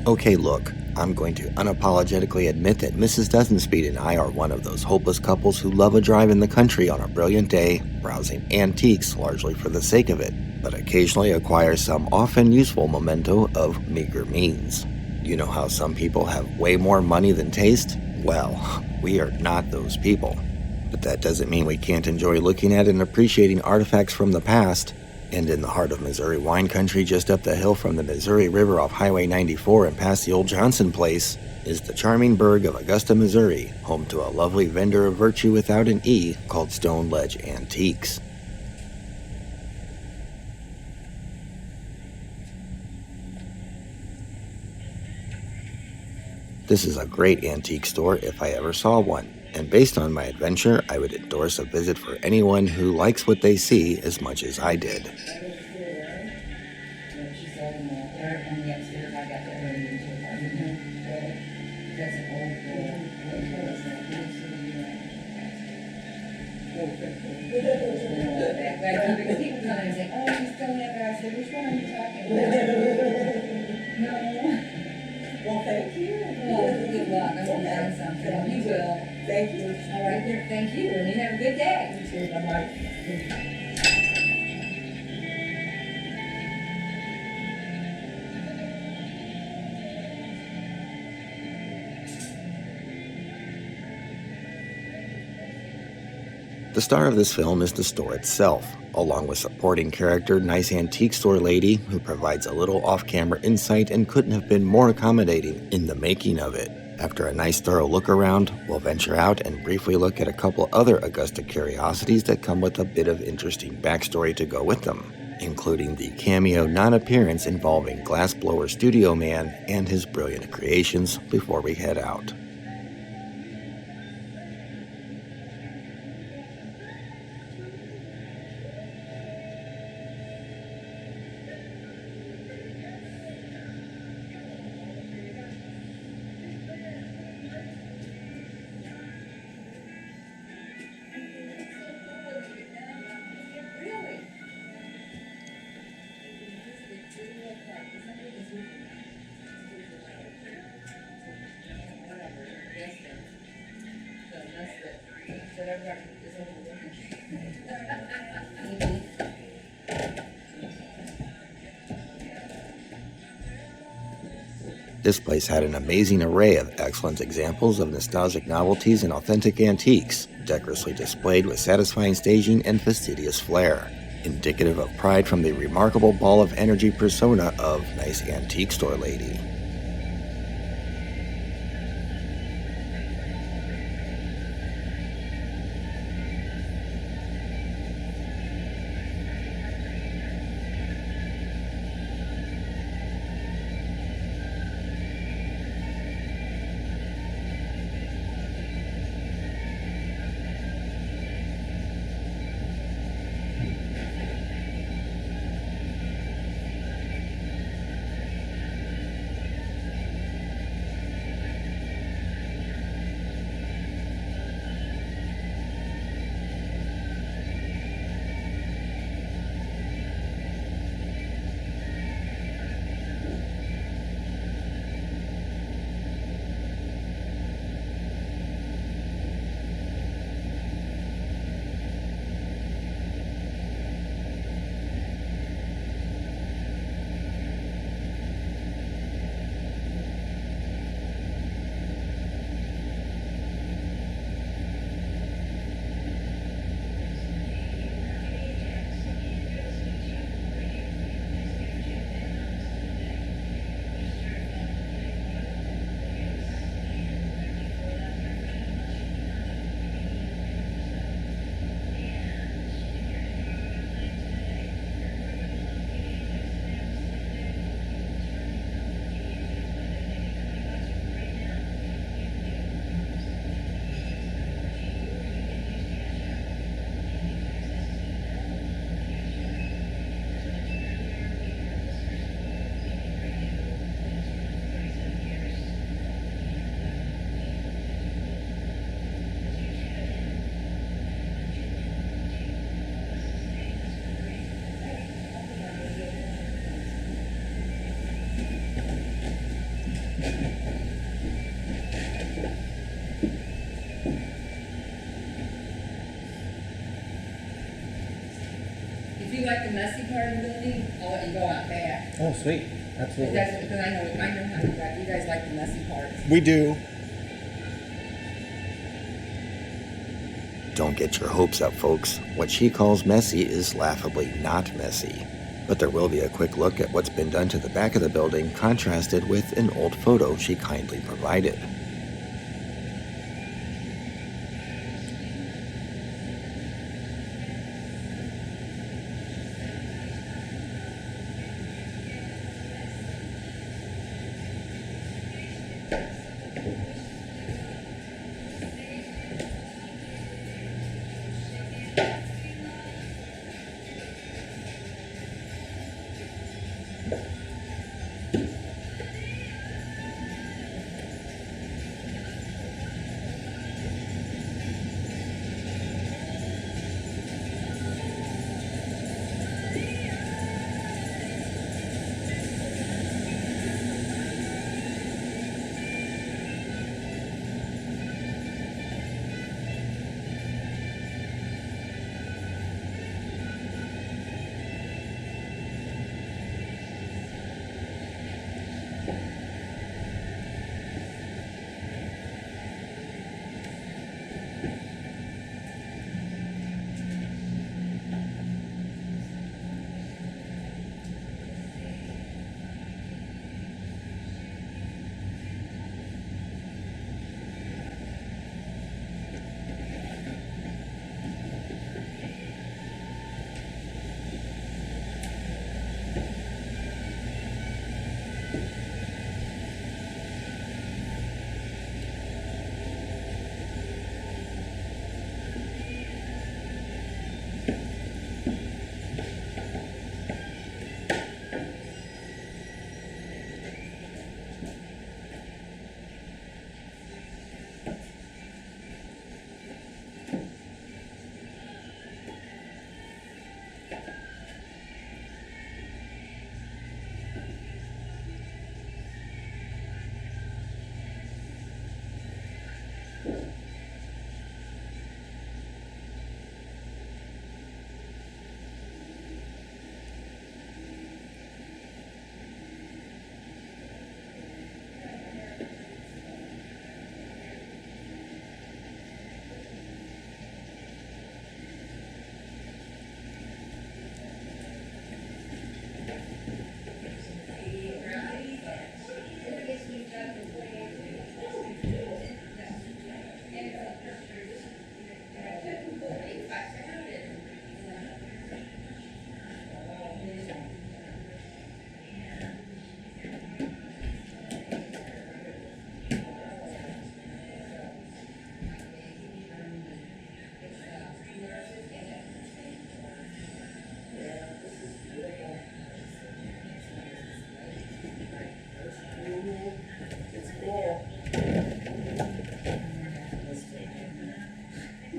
Okay, look, I'm going to unapologetically admit that Mrs. Dozenspeed and I are one of those hopeless couples who love a drive in the country on a brilliant day, browsing antiques largely for the sake of it, but occasionally acquire some often useful memento of meager means. You know how some people have way more money than taste? Well, we are not those people. But that doesn't mean we can't enjoy looking at and appreciating artifacts from the past. And in the heart of Missouri wine country, just up the hill from the Missouri River off Highway 94 and past the old Johnson place, is the charming burg of Augusta, Missouri, home to a lovely vendor of virtue without an E called Stone Ledge Antiques. This is a great antique store if I ever saw one, and based on my adventure, I would endorse a visit for anyone who likes what they see as much as I did. Well, thank you. Well, good luck. I'm going to find something. You will. Thank you. All right. Thank you. And you have a good day. You too. Bye-bye. The star of this film is the store itself, along with supporting character nice antique store lady who provides a little off-camera insight and couldn't have been more accommodating in the making of it. After a nice thorough look around, we'll venture out and briefly look at a couple other Augusta curiosities that come with a bit of interesting backstory to go with them, including the cameo non-appearance involving Glassblower Studio Man and his brilliant creations before we head out. This place had an amazing array of excellent examples of nostalgic novelties and authentic antiques, decorously displayed with satisfying staging and fastidious flair, indicative of pride from the remarkable ball of energy persona of nice antique store lady. like the messy part of the building, I'll let you go out back. Oh, sweet. But Absolutely. that's because I know how you guys like the messy parts. We do. Don't get your hopes up, folks. What she calls messy is laughably not messy. But there will be a quick look at what's been done to the back of the building, contrasted with an old photo she kindly provided.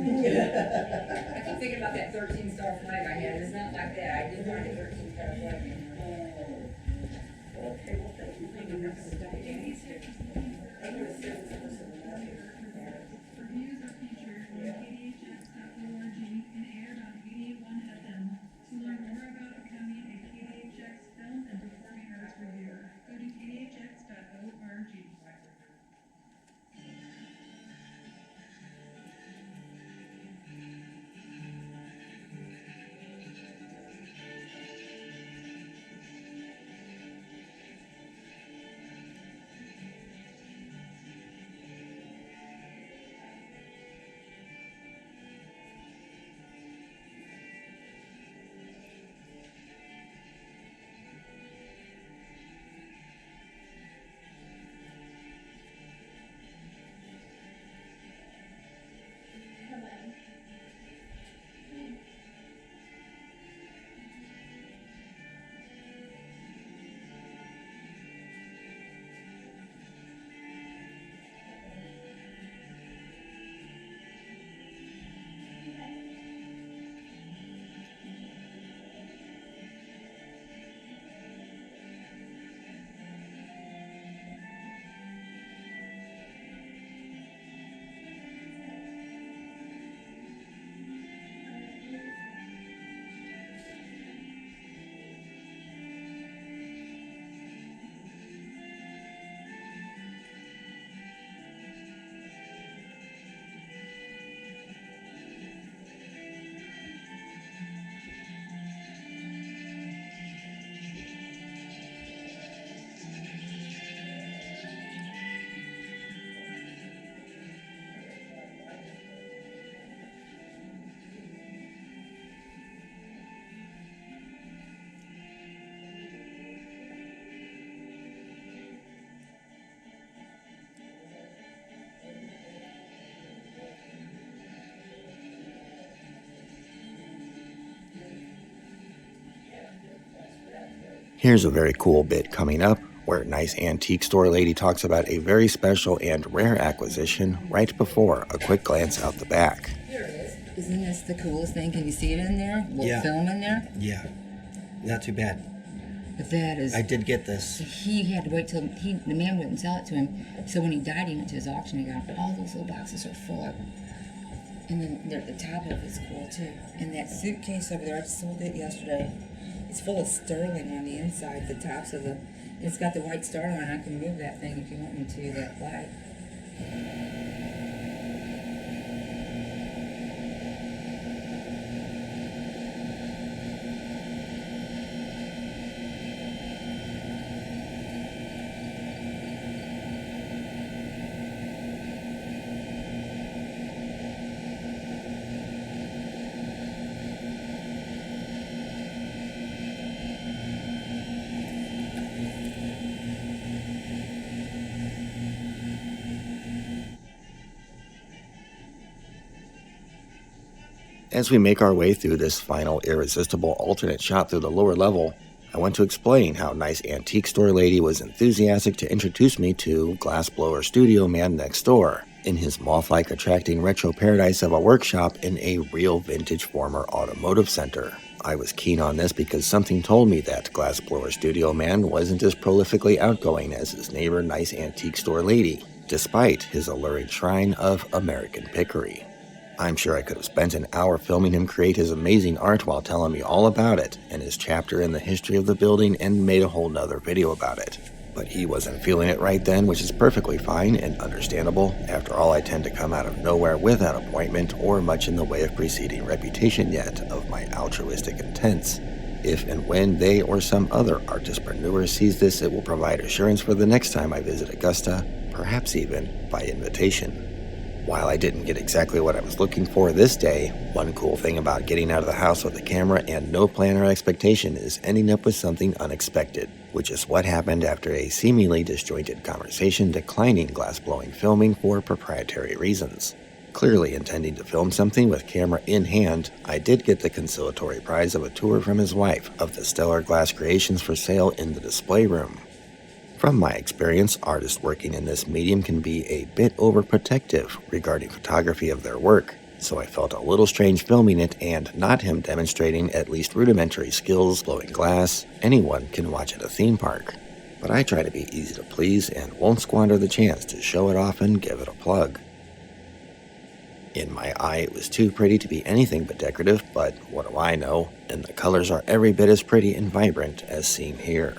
I keep thinking about that 13-star flag I had. It's not like that. I did find a 13-star flag. Okay, well, thank you. Reviews are featured on kdhx.org and aired on 88.1 FM. To learn more about becoming a KDHX Film and Performing Arts Reviewer, go to kdhx.org. Here's a very cool bit coming up where Nice Antique Store Lady talks about a very special and rare acquisition right before a quick glance out the back. Here it is. Isn't this the coolest thing? Can you see it in there? Yeah. Film in there? Yeah, not too bad. But that is... I did get this. He had to wait till the man wouldn't sell it to him. So when he died, he went to his auction. He got all those little boxes are full of. And then the top of it's cool too. And that suitcase over there, I just sold it yesterday. It's full of sterling on the inside. The tops of the. It's got the white star on it. I can move that thing if you want me to. That flag. As we make our way through this final irresistible alternate shot through the lower level, I want to explain how Nice Antique Store Lady was enthusiastic to introduce me to Glassblower Studio Man next door, in his moth-like attracting retro paradise of a workshop in a real vintage former automotive center. I was keen on this because something told me that Glassblower Studio Man wasn't as prolifically outgoing as his neighbor Nice Antique Store Lady, despite his alluring shrine of American Pickery. I'm sure I could have spent an hour filming him create his amazing art while telling me all about it and his chapter in the history of the building and made a whole nother video about it. But he wasn't feeling it right then, which is perfectly fine and understandable. After all, I tend to come out of nowhere without appointment or much in the way of preceding reputation yet of my altruistic intents. If and when they or some other artistpreneur sees this, it will provide assurance for the next time I visit Augusta, perhaps even by invitation. While I didn't get exactly what I was looking for this day, one cool thing about getting out of the house with a camera and no plan or expectation is ending up with something unexpected, which is what happened after a seemingly disjointed conversation declining glassblowing filming for proprietary reasons. Clearly intending to film something with camera in hand, I did get the conciliatory prize of a tour from his wife of the stellar glass creations for sale in the display room. From my experience, artists working in this medium can be a bit overprotective regarding photography of their work, so I felt a little strange filming it and not him demonstrating at least rudimentary skills blowing glass anyone can watch at a theme park. But I try to be easy to please and won't squander the chance to show it off and give it a plug. In my eye, it was too pretty to be anything but decorative, but what do I know? And the colors are every bit as pretty and vibrant as seen here.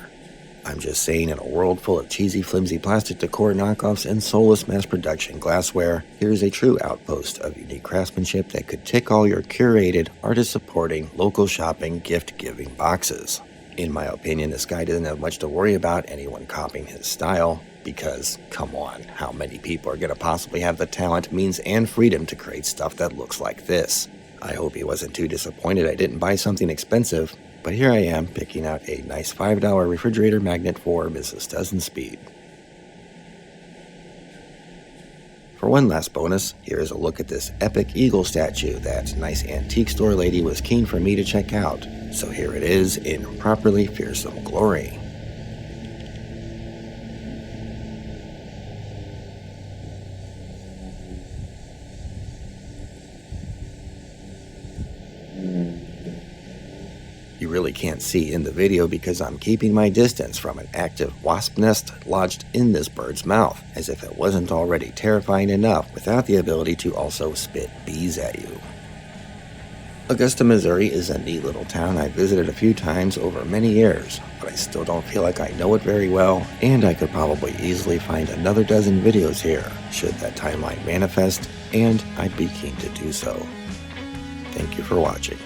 I'm just saying, in a world full of cheesy, flimsy plastic decor knockoffs and soulless mass-production glassware, here's a true outpost of unique craftsmanship that could tick all your curated, artist-supporting, local shopping, gift-giving boxes. In my opinion, this guy doesn't have much to worry about anyone copying his style, because, come on, how many people are going to possibly have the talent, means, and freedom to create stuff that looks like this? I hope he wasn't too disappointed I didn't buy something expensive, but here I am picking out a nice $5 refrigerator magnet for Mrs. Doesn't Speed. For one last bonus, here is a look at this epic eagle statue that Nice Antique Store Lady was keen for me to check out. So here it is in properly fearsome glory. You really can't see in the video because I'm keeping my distance from an active wasp nest lodged in this bird's mouth, as if it wasn't already terrifying enough without the ability to also spit bees at you. Augusta, Missouri is a neat little town I've visited a few times over many years, but I still don't feel like I know it very well, and I could probably easily find another dozen videos here, should that timeline manifest, and I'd be keen to do so. Thank you for watching.